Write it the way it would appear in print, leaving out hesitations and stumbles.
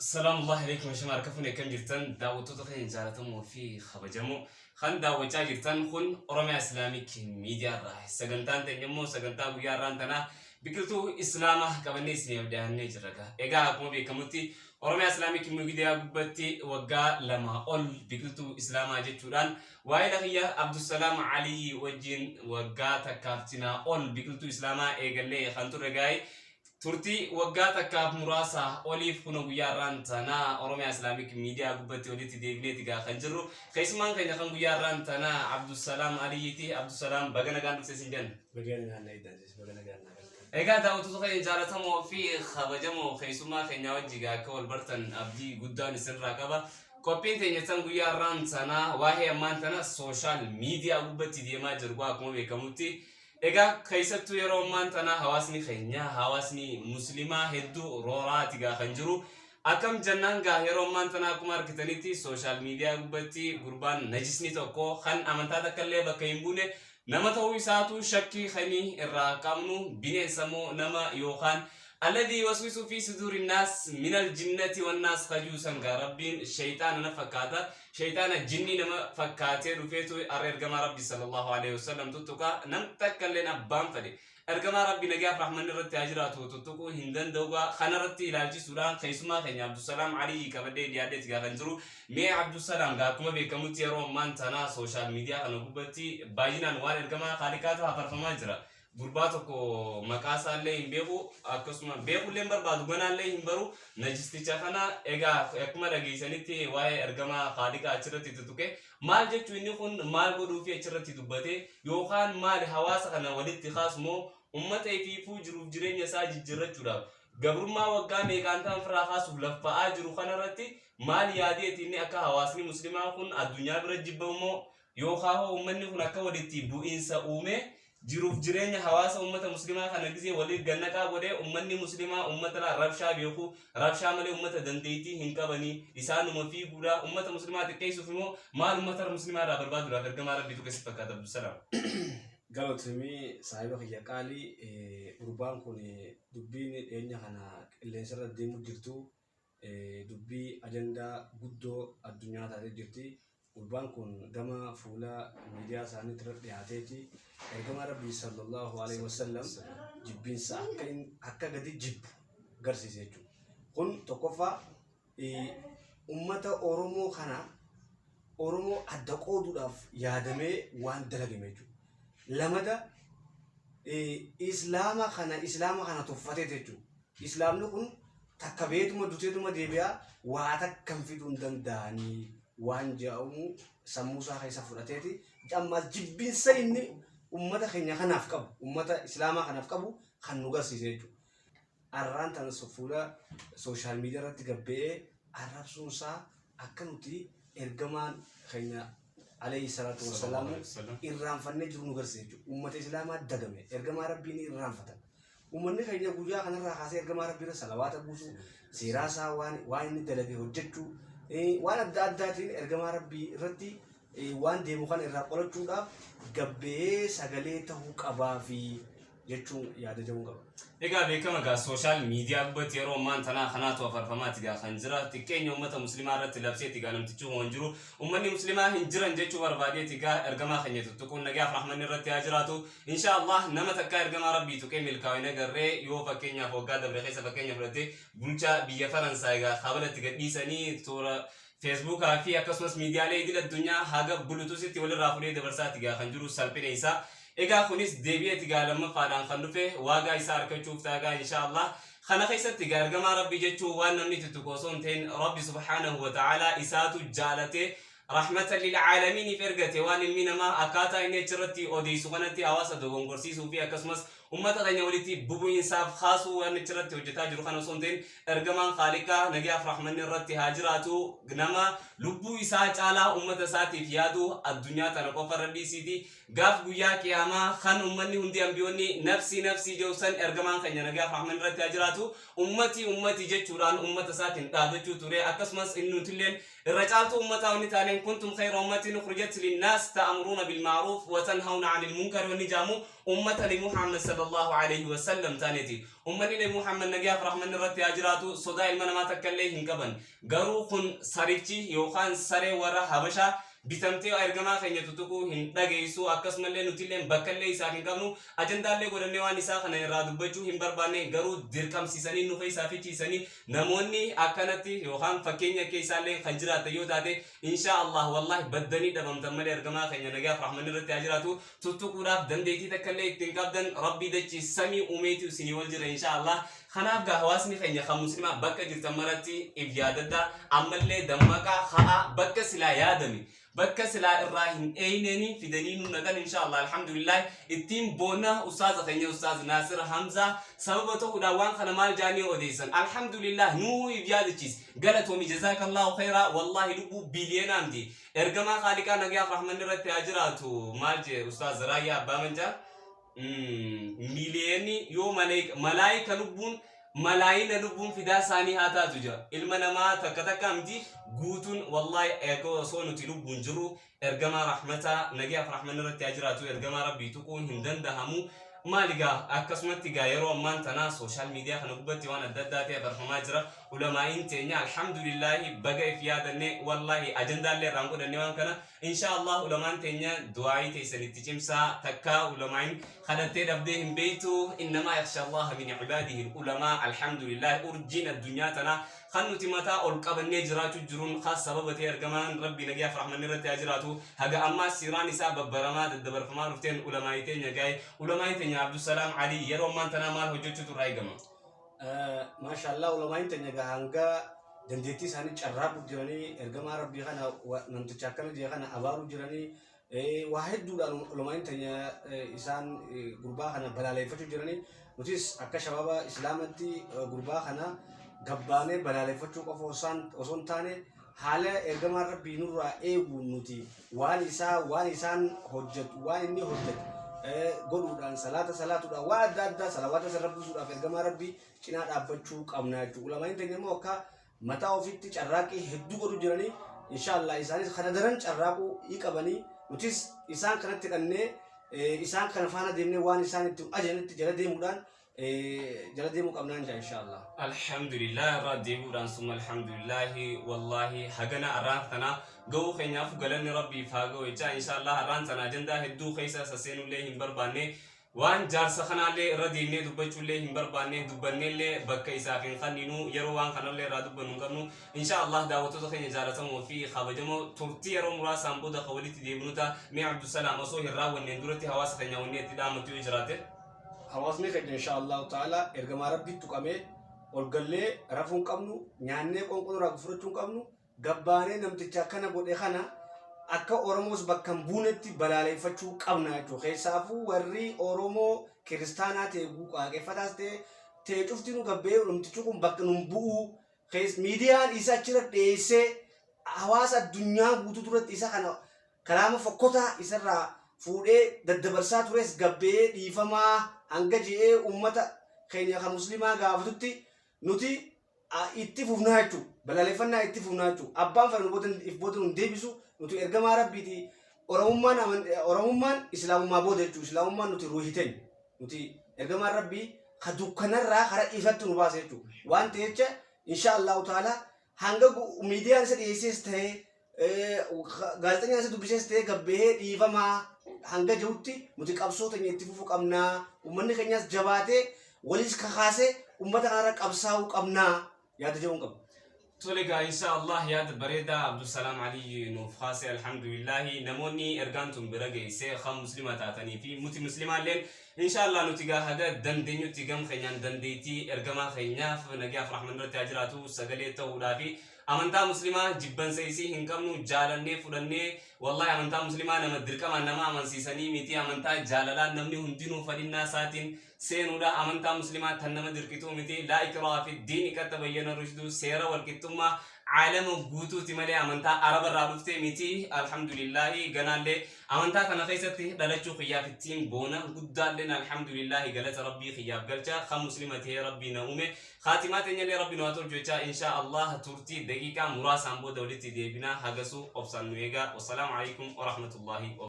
السلام الله عليكم يا شمال كفني كم جرتن دعوتو تخين جارتم في خبجمو خن دعوة جرتن خن أرمي إسلامي ميديا راه سجنتان تنجمو سجنتان بيا رانتنا بكلتو إسلامه كمان اسمي أبدا هنجركا إجا أكمل بكمتي أرمي إسلامي ميديا ببتي وجا لما أول بكلتو إسلامه جتوران وإلى هي عبد السلام علي وجين وجا تكافتنا أول بكلتو إسلامه إجلي خنتو رجاي turtii waggaa takkaaf muraasa oliif kun guyyaa raantana Oromiyaa Islamic Media gubbatti walitti deebineeti gaa kan jirru keessumaan keenya kan guyyaa raantana Abdusalaam Aliyyiti Abdusalaam bagana gaandu seesinjan bagana gaanna idansis bagana gaanna egaa daawwattoota keenya jaalatamoo fi kabajamoo keessumaa keenya wajjin akka wal bartan abdii guddaan isinirraa qaba qophiin teenya tan guyyaa raantana waa'ee ammaan tana social media gubbatti deemaa jiru akkuma beekamutti Ega kaisattu yeroo maantana hawaasni keenya hawaasni muslimaa hedduu rooraati gaa kan jiru akkam jannaan gaa yeroo maantana akkuma argitanitti social media gubbatti gurbaan najisni tokko kan amantaa takkallee bakka hin buune nama ta'uu isaatu shakkii khanii irraa qabnu bineensamoo nama yookaan الذي يوسوس في صدور الناس من الجنة والناس خجوسا ربين شيطان نفكاتا شيطان الجني نما فكاتي رفيتو أرجما ربي صلى الله عليه وسلم تتوكا نمتك لنا بام فدي أرجما ربي نجاح رحمن الرت أجرات وتتوكو هندن دوغا خنرتي إلى سوران خيسما خني عبد السلام علي كبدي ديادت غنزرو مي عبد السلام غاكما بكمتي رومان تنا سوشيال ميديا أنا ببتي باجنا نوار أرجما خالقاتو هفرفما جرا Gurbaatoko maqaasaa illee hin beeku akkasuma beekullee barbaadu ganaallee hin baru najisticha kana egaa akkuma dhageessanitti waa'ee ergamaa Khaaliqaa achirratti tutuqe maal jechuun inni kun maal godhuufi achirratti dubbate yookaan maal hawaasa kana walitti kaasmoo ummata ifiifuu jiruuf jireenya isaa jijjiirrachuudhaaf gabrummaa waggaa meeqaan ta'an firaa kaasuuf laffa'aa jiru kanarratti maal yaadeeti inni akka hawaasni muslimaa kun addunyaa bira jibbamoo yookaan ummanni kun akka walitti bu'iinsa uume jiruuf jireenya hawaasa ummata muslimaa kana gisee waliin gannaqaa godhee ummanni muslimaa ummata rabshaa beeku rabshaa malee ummata dandeettii hin qabanii isaanuma fiiguudha ummata muslimaa xiqqeessuuf immoo maal ummata muslimaa irraa barbaaduudhaaf ergamaa rabbiitu keessatti fakkaata Abdusalaam. Galatoomii saayiba kiyya qaalii gurbaan kun dubbiin dhiyeenya kana qilleensarra deemu jirtu dubbii ajandaa guddoo addunyaa taatee jirti. Gurbaan kun gama fuula miidiyaa isaanii irratti dhiyaateeti ergamaa rabbii sallallahu alaihi wasallam jibbinsa akka gadi jibbu garsiise jechuudha. Kun tokkoffaa ummata Oromoo kana Oromoo adda qooduudhaaf yaadamee waan dalagame jechuudha. Lamada islaama kana tuffatee jechuudha. Islaamni kun takka beetuma duteetuma deebi'aa waa takka hin fiduu hin danda'anii. Waan jaamu sammuusaa keessa fudhateeti ammas jibbinsa inni ummata keenya kanaaf qabu ummata islaamaa kanaaf qabu kan nu garsiise jechuudha. Arraan tan fuula social media irratti gabbee arrabsuunsaa akka nuti ergamaan keenya alayhi salatu wassalaam irraanfannee jiru nu garsiise jechuudha. Ummata islaamaa dagame ergamaa rabbiin irraanfatan ummanni keenya guyyaa kanarraa kaasee ergamaa rabbiirra salawaata buusuu seeraasaa waan inni dalage hojjechuu waan adda addaatiin ergamaa rabbii irratti waan deemu kan irraa qolachuudhaaf gabbee sagalee ta'uu qabaa fi jechuun yaada jedhamu qaba. Egaa beekama gaa social media gubbatti yeroo ammaan tanaa kanaatu afarfamaati gaa kan jira xiqqeenya ummata muslimaa irratti labseeti gaa namtichi waan jiru ummanni muslimaa hin jiran jechuu barbaadeeti gaa ergamaa keenya tuttuquun nagaaf rahmanni irratti haa jiraatu inshaallah nama takka ergamaa rabbii tuqee milkaa'ina garree yoo fakkeenyaaf waggaa dabre keessa fakkeenya fudhatte bulchaa biyya Faransaay gaa habalatti gadhiisanii toora Facebook fi akkasumas miidiyaalee idil addunyaa haga bulutuusitti walirraa fuudhee dabarsaati gaa kan jiru salphina isaa Ega kunis deebi'eeti gaa lamaffaadhaan kan dhufe waagaa isaa argachuuf taagaa inshaallah kana keessatti gaa ergamaa rabbii jechuun waan namni tuttuqu osoo hin ta'in rabbi subhaanahu wa ta'aalaa isaatu jaalate rahmatan lil aalamiin ergate waan ilmi namaa akkaataa inni achirratti odeessu kanatti hawaasa dogongorsiisuu fi akkasumas ummata keenya walitti bubu'insaaf kaasuu waan achirratti hojjetaa jiru kana osoo hin ta'in ergamaan Khaaliqaa nagaaf rahmanni irratti haa jiraatu nama lubbuu isaa caalaa ummata isaatiif yaadu addunyaa tana qofa rabbiisiiti gaaf guyyaa qiyaamaa kan ummanni hundi ambiyoonni nafsi jeewsan ergamaan keenya nagaaf rahmanni irratti haa jiraatu ummati jechuudhaan ummata isaatiin dhaabachuu ture akkasumas inni nutilleen irra caaltu ummataa wanni taaneen kuntum khayra ummatin ukhrijat linnaas ta'muruna bil ma'ruf wa tanhawna 'anil munkar wa nijaamu أمة لمحمد صلى الله عليه وسلم تانيتي أمني لمحمد نجاف رحمن الرتي أجراتو صداع المنما تكليه كبن قروق سريتي يوخان سري ورا حبشا bitamtee ergamaa keenya tutuquu hin dhageessu akkasumallee nuti illee bakka illee isaa hin qabnu ajandaallee godhannee waan isaa kana irraa dubbachuu hin barbaanne garuu dirqamsiisanii nu keessaa fichiisanii namoonni akkanatti yookaan fakkeenya keessaallee kan jiraatan yoo taate insha Allah wallahi baddanii dhabamtan malee ergamaa keenya nagaaf rahmanni irratti haa jiraatu tutuquudhaaf dandeettii takka illee ittiin qabdan rabbii dachii samii uumeetu isinii wal jira insha Allah kanaaf gaa hawaasni keenya kan muslimaa bakka jirtan maratti if yaadadda ammallee dammaqaa haa bakka silaa yaadame bakka silaa irraa hin eeyneni fidanii nu nagan insha Allah alhamdulillah ittiin boona ustaaz keenya ustaaz Nasir Hamza sababa ta'uudhaan waan kana maal jaanii odeessan alhamdulillah nu if yaadachis galatoomi jazakallahu khaira wallahi lubu biliyonaamti ergamaa khaliqaa nagaaf rahmanni irratti haa jiraatu maal jee ustaaz Raayyaa Abbaa Manjaa مليوني يوم ملايكة لبون ملايين لبون في دا ساني هاتا تجا المنما تكتكا مدي قوتون والله ايكو صونو تلبون جرو ارقما رحمتا نجيف رحمن رتي اجراتو ارقما ربي تكون هندن دهمو مالقا أكسمتي غيرو أمان تنا سوشال ميديا خنقبتي وانا داداتي برحما جرا علماء انتيني الحمد لله بقى في هذا والله أجندا اللي رانقو دنيوان كنا إن شاء الله علماء انتيني دعائي تيساني تجمسا تكا علماء خدتي دبديهم بيتو إنما يخشى الله من عباده العلماء الحمد لله أرجين الدنيا تنا خنو تمتا أولقاب النجرات جرون خاص سببتي أرقمان ربي نجيف رحمن رتي أجراتو هقا أما سيراني سابب برمات الدبر فما رفتين علماء تيني جاي علماء تيني عبد السلام علي يرو من تنامال هجوتو تراي جما ما شاء الله علماء تيني هانغا دنديتي ساني چراب جراني ارغما ربي خانا نمتچاكن جي خانا ابارو جراني واحد دول علماء تيني إسان غربا خانا بلالي فتو جراني نوتيس اكا شبابا اسلامتي غربا خانا غبانه بلالي فتو قفو وسون تاني حالا ارغما ربي نورا ايغو نوتي وان إسان حجت وان اني حجت godhuudhaan salaatuudhaan waa adda addaa salawaata sarrabsuudhaaf ergamaa rabbii cinaa dhaabbachuu qabna jechuudha. Ulamaan teenya immoo akka mataa ofiitti carraaqii hedduu godhu jiranii inshallah isaanis kana daran carraaquu qabanii nutis isaan kanatti hidhannee isaan kana faana deemnee waan isaan itti ajajanitti jala deemuudhaan jala deemuu qabnaan jaa inshallah. Alhamdulillah irraa deemuudhaan summa alhamdulillahi wallahi hagana arraantana ga'uu keenyaaf galanni rabbii faagoo jecha inshallah arraantana ajandaa hedduu keessa saseenullee hin barbaanne waan jaarsa kanaallee irra deemnee dubbachuullee hin barbaanne dubbanneellee bakka isaaf hin kanninu yeroo waan kanallee irraa dubbannu hin qabnu inshallah daawwattoota keenya jaalatamoo fi kabajamoo turtii yeroo muraasaan booda ka walitti deemnuta mee Abdusalaam osoo hin raawwanneen duratti hawaasa keenya wanni itti dhaamatu yoo jiraate hawaasni keenya inshallah ta'ala ergamaa rabbii tuqamee olgallee rafuun qabnu nyaannee qonqoo irraa gufurachuun qabnu gabbaanee namticha kana godhe kana akka Oromoos bakka buunetti balaaleeffachuu qabna jechuudha. Keessaafuu warri Oromoo kiristaanaa ta'e waaqeffataas ta'e cufti nu gabbee namtichi kun bakka nu bu'u miidiyaan isa achirra dhiyeessee hawaasa addunyaa guutuu duratti isa kana kalaama fokkotaa isarraa fuudhee daddabarsaa tures gabbee dhiifamaa hanga je'ee ummata keenya kan muslimaa gaafatutti nuti itti fufnaa jechuudha. Balaaleeffannaa itti fufnaa jechuudha. Abbaan fayyu if booda nu deebisu nuti ergamaa rabbiiti oromummaan islaamummaa booda jechuudha. Islaamummaan nuti ruuhiten nuti ergamaa rabbii ka dukkanarraa kara ifatti nu baase jechuudha. Waan ta'echa inshallah ta'ala hanga miidiyaan isa dhiyeessees ta'ee gaazexeessaan isa dubbisees ta'ee gabbee dhiifamaa hanga jirutti nuti qabsoo teenya itti fufuu qabnaa. Uummanni keenyas jabaatee walis kakaasee uummata kanarra qabsaa'uu qabnaa yaada jedhuun qaba. توليكا إن شاء الله يا بريدة عبد السلام علي نوفاسي الحمد لله نموني إرجانتم برجع سيخ مسلمة تعتني في متي مسلمة لين إن شاء الله نتيجة هذا دندينيو تيجم خيان دنديتي إرجما خيان فنجاف رحمن الله تاجراتو سجلته ولافي أمانتا مسلمة جبان سيسي هنكمنو جالني فلني والله أمانتا مسلمة نمدرك ما نما من سيسني ميتي أمانتا جاللا نمني هندينو فدينا ساتين سينودا أمانتا مسلمة تنما دركتو ميتي لا إكراه في الدين كتبين الرشد سيرة والكتومة عالم غوتو تمالي أمانتا عرب الرابطة ميتي الحمد لله جنالي أمانتا كنا خيستي دلتشو خياف التيم بونا قدال لنا الحمد لله قالت ربي خياف قالتا خم مسلمة هي ربي نومي خاتمات يلي ربي نواتور جوتا إن شاء الله تورتي دقيقة مراسم بو دولتي ديبنا هاجسو أبصر نويجا والسلام عليكم ورحمة الله وبركاته.